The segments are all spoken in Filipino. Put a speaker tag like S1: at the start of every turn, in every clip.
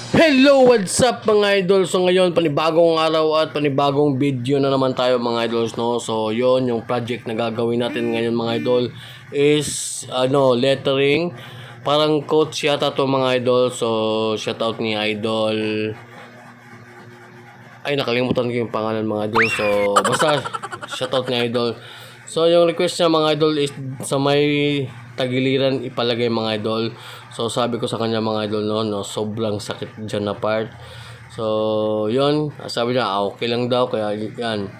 S1: Hello, what's up mga idol? So ngayon, panibagong araw at panibagong video na naman tayo mga idols, no? So yon yung project na gagawin natin ngayon mga idol is lettering. Parang quotes yata to mga idol. So shoutout ni idol. Ay, nakalimutan ko yung pangalan mga idol. So basta shoutout ni idol. So yung request niya mga idol is sa may tagiliran ipalagay mga idol. So sabi ko sa kanya mga idol no, sobrang sakit dyan na part. So yun, sabi niya okay lang daw kaya yan.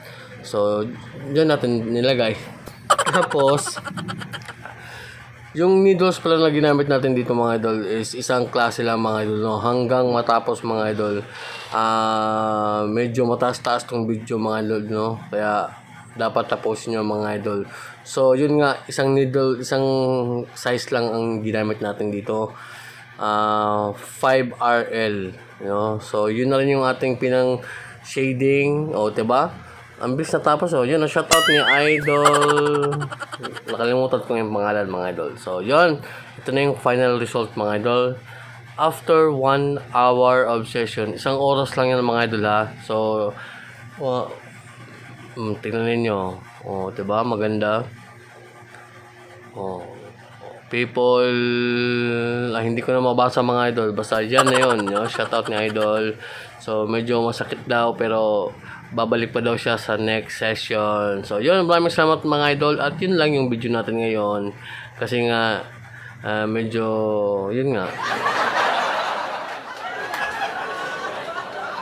S1: So yun natin nilagay. Tapos yung needles pala na ginamit natin dito mga idol is isang klase lang mga idol, no? Hanggang matapos mga idol. Medyo mataas-taas tong video mga idol, no? Kaya dapat tapusin nyo mga idol. So yun nga, isang needle, isang size lang ang ginamit natin dito. 5RL, no? So yun na rin yung ating pinang shading, diba? Ang bilis natapos, yun ang shoutout ni idol. Nakalimutan ko yung pangalan mga idol. So yun, ito na yung final result mga idol. After 1 hour of session, isang oras lang yan mga idol ha. So tingnan ninyo, diba maganda. People, hindi ko na mabasa mga idol, basta yan na yun, shoutout ni idol. So medyo masakit daw pero babalik pa daw siya sa next session. So yun, maraming salamat mga idol. At yun lang yung video natin ngayon. Kasi nga medyo yun nga